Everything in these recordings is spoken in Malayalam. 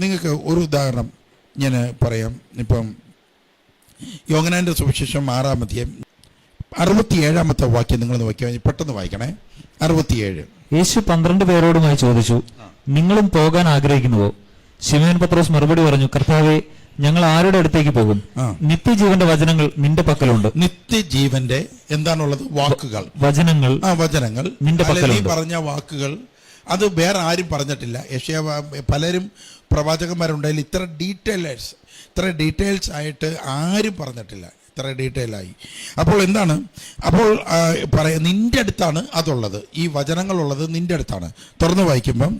നിങ്ങൾക്ക് ഒരു ഉദാഹരണം ഞാൻ പറയാം. ഇപ്പം യോഹന്നാന്റെ സുവിശേഷം 6-ാം അധ്യായം 67-ാമത്തെ വാക്യം നിങ്ങൾ നോക്കിയാൽ പെട്ടെന്ന് വായിക്കണേ. 67. യേശു 12 പേരോടുമായി ചോദിച്ചു, നിങ്ങളും പോകാൻ ആഗ്രഹിക്കുന്നുവോ? ശിമോൻ പത്രോസ് മറുപടി പറഞ്ഞു, കർത്താവേ, ഞങ്ങൾ ആരുടെ അടുത്തേക്ക് പോകും? നിത്യജീവന്റെ വചനങ്ങൾ നിന്റെ പക്കലുണ്ട്. നിത്യജീവന്റെ എന്താണുള്ളത്? വാക്കുകൾ, വചനങ്ങൾ. വചനങ്ങൾ നിന്റെ പക്കലുണ്ട്. പറഞ്ഞ വാക്കുകൾ അത് വേറെ ആരും പറഞ്ഞിട്ടില്ല. പലരും പ്രവാചകന്മാരുണ്ടായാലും ഇത്ര ഡീറ്റെയിൽസ് ആയിട്ട് ആരും പറഞ്ഞിട്ടില്ല. ഇത്ര ഡീറ്റെയിലായി. അപ്പോൾ എന്താണ്? അപ്പോൾ നിന്റെ അടുത്താണ് അതുള്ളത്. ഈ വചനങ്ങളുള്ളത് നിന്റെ അടുത്താണ്. തുറന്നു വായിക്കുമ്പം,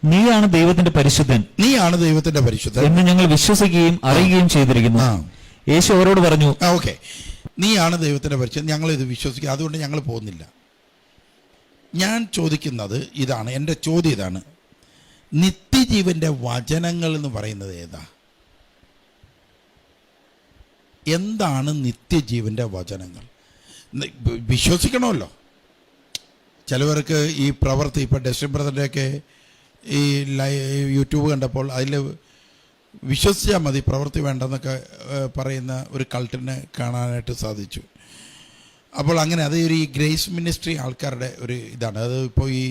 നീയാണ് ദൈവത്തിന്റെ പരിശുദ്ധൻ, നീയാണ് ദൈവത്തിന്റെ പരിശുദ്ധൻ എന്ന് ഞങ്ങൾ വിശ്വസിക്കുകയും അറിയുകയും ചെയ്തിരിക്കുന്നു. യേശു അവരോട് പറഞ്ഞു, ഓക്കെ, നീയാണ് ദൈവത്തിന്റെ പരിശുദ്ധൻ, ഞങ്ങൾ ഇത് വിശ്വസിക്കുക, അതുകൊണ്ട് ഞങ്ങൾ പോകുന്നില്ല. ഞാൻ ചോദിക്കുന്നത് ഇതാണ്, എൻ്റെ ചോദ്യം ഇതാണ്, നിത്യജീവന്റെ വചനങ്ങൾ എന്ന് പറയുന്നത് ഏതാ? എന്താണ് നിത്യജീവന്റെ വചനങ്ങൾ? വിശ്വസിക്കണമല്ലോ. ചിലവർക്ക് ഈ പ്രവൃത്തി, ഇപ്പം ഡെസ്റ്റിൻ ബ്രദറിൻ്റെയൊക്കെ ഈ യൂട്യൂബ് കണ്ടപ്പോൾ അതിൽ വിശ്വസിച്ചാൽ മതി, പ്രവൃത്തി വേണ്ടെന്നൊക്കെ പറയുന്ന ഒരു കൾട്ടിനെ കാണാനായിട്ട് സാധിച്ചു. അപ്പോൾ അങ്ങനെ അത് ഒരു ഈ ഗ്രേസ് മിനിസ്ട്രി ആൾക്കാരുടെ ഒരു ഇതാണ്. അത് ഇപ്പോൾ ഈ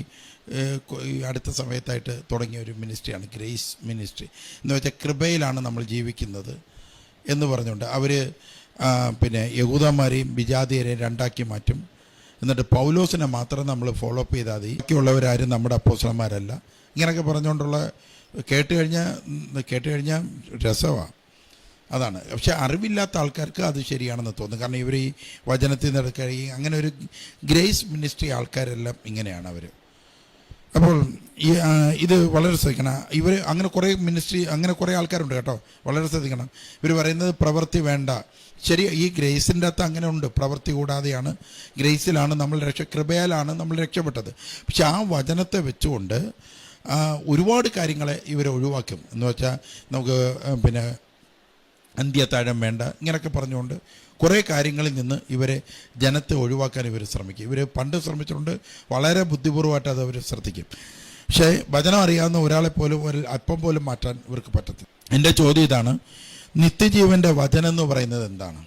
അടുത്ത സമയത്തായിട്ട് തുടങ്ങിയ ഒരു മിനിസ്ട്രിയാണ് ഗ്രേസ് മിനിസ്ട്രി. എന്ന് വെച്ചാൽ കൃപയിലാണ് നമ്മൾ ജീവിക്കുന്നത് എന്ന് പറഞ്ഞുകൊണ്ട് അവർ പിന്നെ യഹൂദന്മാരെയും വിജാതിയരെയും രണ്ടാക്കി മാറ്റും. എന്നിട്ട് പൗലോസിനെ മാത്രം നമ്മൾ ഫോളോ അപ്പ് ചെയ്താൽ മതി, ബാക്കിയുള്ളവരാരും നമ്മുടെ അപ്പോസ്തലന്മാരല്ല, ഇങ്ങനെയൊക്കെ പറഞ്ഞുകൊണ്ടുള്ള കേട്ട് കഴിഞ്ഞാൽ രസമാണ്. അതാണ്. പക്ഷെ അറിവില്ലാത്ത ആൾക്കാർക്ക് അത് ശരിയാണെന്ന് തോന്നുന്നു. കാരണം ഇവർ ഈ വചനത്തിൽ നിന്ന് കഴിയും അങ്ങനെ ഒരു ഗ്രേസ് മിനിസ്ട്രി ആൾക്കാരെല്ലാം ഇങ്ങനെയാണ് അവർ. അപ്പോൾ ഇത് വളരെ ശ്രദ്ധിക്കണം. ഇവർ അങ്ങനെ കുറേ മിനിസ്ട്രി, അങ്ങനെ കുറേ ആൾക്കാരുണ്ട് കേട്ടോ, വളരെ ശ്രദ്ധിക്കണം. ഇവർ പറയുന്നത് പ്രവൃത്തി വേണ്ട. ശരി, ഈ ഗ്രേസിൻ്റെ അകത്ത് അങ്ങനെ ഉണ്ട്, പ്രവൃത്തി കൂടാതെയാണ്, ഗ്രേസിലാണ് നമ്മൾ കൃപയാലാണ് നമ്മൾ രക്ഷപ്പെട്ടത്. പക്ഷെ ആ വചനത്തെ വെച്ചുകൊണ്ട് ഒരുപാട് കാര്യങ്ങളെ ഇവർ ഒഴിവാക്കും. എന്ന് വെച്ചാൽ നമുക്ക് പിന്നെ അന്ത്യത്താഴം വേണ്ട, ഇങ്ങനെയൊക്കെ പറഞ്ഞുകൊണ്ട് കുറേ കാര്യങ്ങളിൽ നിന്ന് ഇവരെ ജനത്തെ ഒഴിവാക്കാൻ ഇവർ ശ്രമിക്കും. ഇവർ പണ്ട് ശ്രമിച്ചിട്ടുണ്ട്, വളരെ ബുദ്ധിപൂർവ്വമായിട്ട് അത് അവർ ശ്രദ്ധിക്കും. പക്ഷേ വചനം അറിയാവുന്ന ഒരാളെ പോലും ഒരു അല്പം പോലും മാറ്റാൻ ഇവർക്ക് പറ്റത്തില്ല. എൻ്റെ ചോദ്യം ഇതാണ്, നിത്യജീവൻ്റെ വചനം എന്ന് പറയുന്നത് എന്താണ്?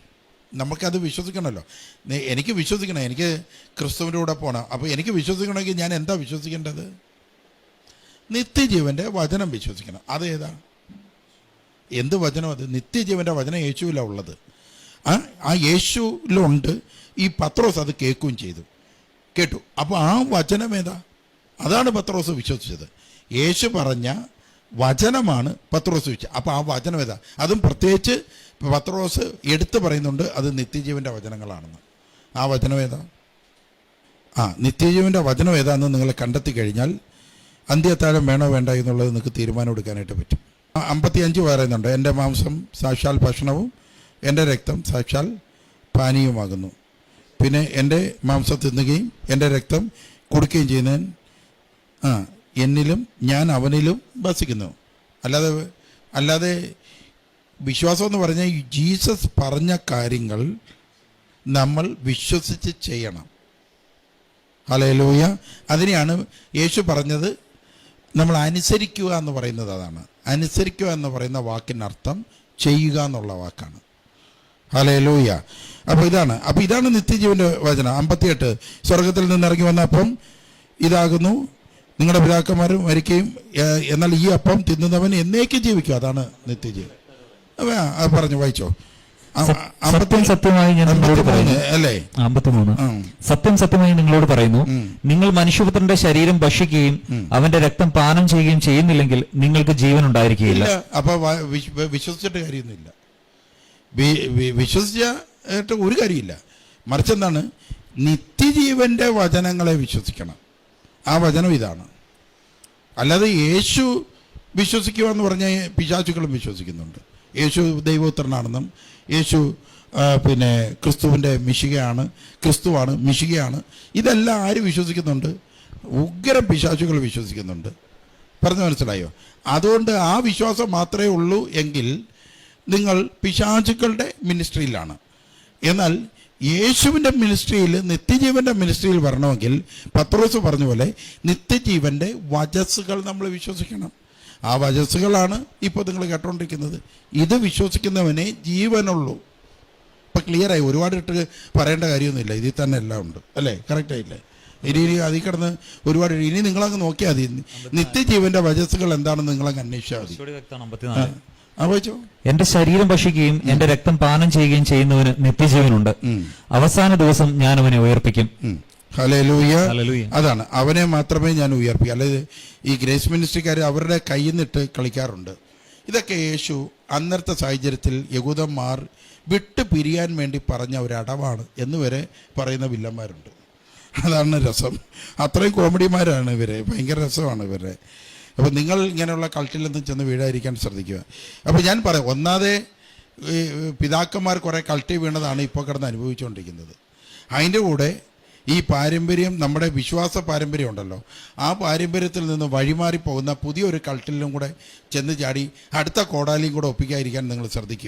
നമുക്കത് വിശ്വസിക്കണമല്ലോ. എനിക്ക് വിശ്വസിക്കണം, എനിക്ക് ക്രിസ്തുവിൻ്റെ കൂടെ പോകണം. അപ്പോൾ എനിക്ക് വിശ്വസിക്കണമെങ്കിൽ ഞാൻ എന്താ വിശ്വസിക്കേണ്ടത്? നിത്യജീവൻ്റെ വചനം വിശ്വസിക്കണം. അതേതാ? എന്ത് വചനം അത്? നിത്യജീവൻ്റെ വചനം യേശുവിലാണ് ഉള്ളത്. ആ യേശുവിലുണ്ട്. ഈ പത്രോസ് അത് കേൾക്കുകയും കേട്ടു. അപ്പോൾ ആ വചനം ഏതാ? അതാണ് പത്രോസ് വിശ്വസിച്ചത്. യേശു പറഞ്ഞ വചനമാണ് പത്രോസ് വിശ്വസിച്ചത്. അപ്പോൾ ആ വചനം ഏതാ? അതും പ്രത്യേകിച്ച് പത്രോസ് എടുത്തു പറയുന്നുണ്ട് അത് നിത്യജീവൻ്റെ വചനങ്ങളാണെന്ന്. ആ വചനം ഏതാ? നിത്യജീവൻ്റെ വചനം ഏതാണെന്ന് നിങ്ങൾ കണ്ടെത്തി കഴിഞ്ഞാൽ അന്ത്യത്താഴം വേണോ വേണ്ട എന്നുള്ളത് നിങ്ങൾക്ക് തീരുമാനം എടുക്കാനായിട്ട് പറ്റും. 55 പറയുന്നുണ്ട്, എൻ്റെ മാംസം സാക്ഷാൽ ഭക്ഷണവും എൻ്റെ രക്തം സാക്ഷാൽ പാനീയവുമാകുന്നു. പിന്നെ എൻ്റെ മാംസം തിന്നുകയും എൻ്റെ രക്തം കുടിക്കുകയും ചെയ്യുന്നവൻ എന്നിലും ഞാൻ അവനിലും വസിക്കുന്നു. അല്ലാതെ വിശ്വാസം എന്ന് പറഞ്ഞാൽ ജീസസ് പറഞ്ഞ കാര്യങ്ങൾ നമ്മൾ വിശ്വസിച്ച് ചെയ്യണം. ഹല്ലേലൂയ. അതിനെയാണ് യേശു പറഞ്ഞത് നമ്മൾ അനുസരിക്കുക എന്ന് പറയുന്നത്. അതാണ് അനുസരിക്കുക എന്ന് പറയുന്ന വാക്കിനർത്ഥം ചെയ്യുക എന്നുള്ള വാക്കാണ്. ഹല്ലേലൂയ. അപ്പോൾ ഇതാണ് നിത്യജീവൻ്റെ വചനം. 58 സ്വർഗത്തിൽ നിന്ന് ഇറങ്ങി വന്ന അപ്പം ഇതാകുന്നു, നിങ്ങളുടെ പിതാക്കന്മാരും മരിക്കുകയും എന്നാൽ ഈ അപ്പം തിന്നുന്നവൻ എന്നേക്കും ജീവിക്കും. അതാണ് നിത്യജീവൻ. അത് പറഞ്ഞു വായിച്ചോ. സത്യം സത്യമായി ഞാൻ നിങ്ങളോട് പറയുന്നു, അല്ലേ? 53. സത്യം സത്യമായി നിങ്ങളോട് പറയുന്നു, നിങ്ങൾ മനുഷ്യപുത്രന്റെ ശരീരം ഭക്ഷിക്കുകയും അവന്റെ രക്തം പാനം ചെയ്യുകയും ചെയ്യുന്നില്ലെങ്കിൽ നിങ്ങൾക്ക് ജീവൻ ഉണ്ടായിരിക്കുകയില്ല. അപ്പൊ വിശ്വസിച്ചിട്ട് കാര്യമൊന്നുമില്ല, വിശ്വസിച്ചിട്ട് ഒരു കാര്യമില്ല. മറിച്ച് എന്താണ്? നിത്യജീവന്റെ വചനങ്ങളെ വിശ്വസിക്കണം. ആ വചനം ഇതാണ്. അല്ലാതെ യേശു വിശ്വസിക്കുക എന്ന് പറഞ്ഞാൽ പിശാചുക്കളും വിശ്വസിക്കുന്നുണ്ട്. യേശു ദൈവപുത്രനാണെന്നും യേശു പിന്നെ ക്രിസ്തുവിൻ്റെ മിശികയാണ്, ക്രിസ്തുവാണ്, മിശികയാണ്, ഇതെല്ലാം ആര് വിശ്വസിക്കുന്നുണ്ട്? ഉഗ്രം പിശാചുകൾ വിശ്വസിക്കുന്നുണ്ട്. പറഞ്ഞു മനസ്സിലായോ? അതുകൊണ്ട് ആ വിശ്വാസം മാത്രമേ ഉള്ളൂ എങ്കിൽ നിങ്ങൾ പിശാചുക്കളുടെ മിനിസ്ട്രിയിലാണ്. എന്നാൽ യേശുവിൻ്റെ മിനിസ്ട്രിയിൽ, നിത്യജീവൻ്റെ മിനിസ്ട്രിയിൽ വരണമെങ്കിൽ പത്രോസ് പറഞ്ഞ പോലെ നിത്യജീവൻ്റെ വചസ്സുകൾ നമ്മൾ വിശ്വസിക്കണം. ആ വചസ്സുകളാണ് ഇപ്പോൾ നിങ്ങൾ കേട്ടോണ്ടിരിക്കുന്നത്. ഇത് വിശ്വസിക്കുന്നവനെ ജീവനുള്ളൂ. ഇപ്പം ക്ലിയറായി, ഒരുപാട് ഇട്ട് പറയേണ്ട കാര്യമൊന്നുമില്ല, ഇതിൽ തന്നെ എല്ലാം ഉണ്ട് അല്ലേ? കറക്റ്റായില്ലേ? ഇനി അതിൽ കിടന്ന് ഒരുപാട് ഇനി നിങ്ങളങ്ങ് നോക്കിയാൽ മതി. നിത്യജീവന്റെ വചസ്സുകൾ എന്താണെന്ന് നിങ്ങളങ്ങ് അന്വേഷിച്ചാൽ മതി. വായിച്ചോ. എന്റെ ശരീരം ഭക്ഷിക്കുകയും എന്റെ രക്തം പാനം ചെയ്യുകയും ചെയ്യുന്നവന് നിത്യജീവനുണ്ട്. അവസാന ദിവസം ഞാൻ അവനെ ഉയർപ്പിക്കും. ഹല്ലേലൂയ. അതാണ്, അവനെ മാത്രമേ ഞാൻ ഉയർപ്പിക്കൂ. അല്ലാതെ ഈ ഗ്രേസ് മിനിസ്ട്രിക്കാർ അവരുടെ കയ്യിൽ നിന്നിട്ട് കളിക്കാറുണ്ട്. ഇതൊക്കെ യേശു അന്നത്തെ സാഹചര്യത്തിൽ യഹൂദന്മാർ വിട്ടു പിരിയാൻ വേണ്ടി പറഞ്ഞ ഒരു അടവാണ് എന്ന് വരെ പറയുന്ന വില്ലന്മാരുണ്ട്. അതാണ് രസം. അത്രയും കോമഡിമാരാണ് ഇവരെ, ഭയങ്കര രസമാണ് ഇവരെ. അപ്പോൾ നിങ്ങൾ ഇങ്ങനെയുള്ള കൾട്ടിലൊന്നും ചെന്ന് വീഴാതിരിക്കാൻ ശ്രദ്ധിക്കുക. അപ്പോൾ ഞാൻ പറയാം, ഒന്നാതെ പിതാക്കന്മാർ കുറേ കൾട്ടി വീണതാണ് ഇപ്പോൾ കിടന്ന് അനുഭവിച്ചുകൊണ്ടിരിക്കുന്നത്. അതിൻ്റെ കൂടെ ഈ പാരമ്പര്യം, നമ്മുടെ വിശ്വാസ പാരമ്പര്യം ഉണ്ടല്ലോ, ആ പാരമ്പര്യത്തിൽ നിന്ന് വഴിമാറി പോകുന്ന പുതിയൊരു കൾട്ടിലും കൂടെ ചെന്ന് ചാടി അടുത്ത കോടാലിയും കൂടെ ഒപ്പിക്കാതിരിക്കാൻ നിങ്ങൾ ശ്രദ്ധിക്കുക.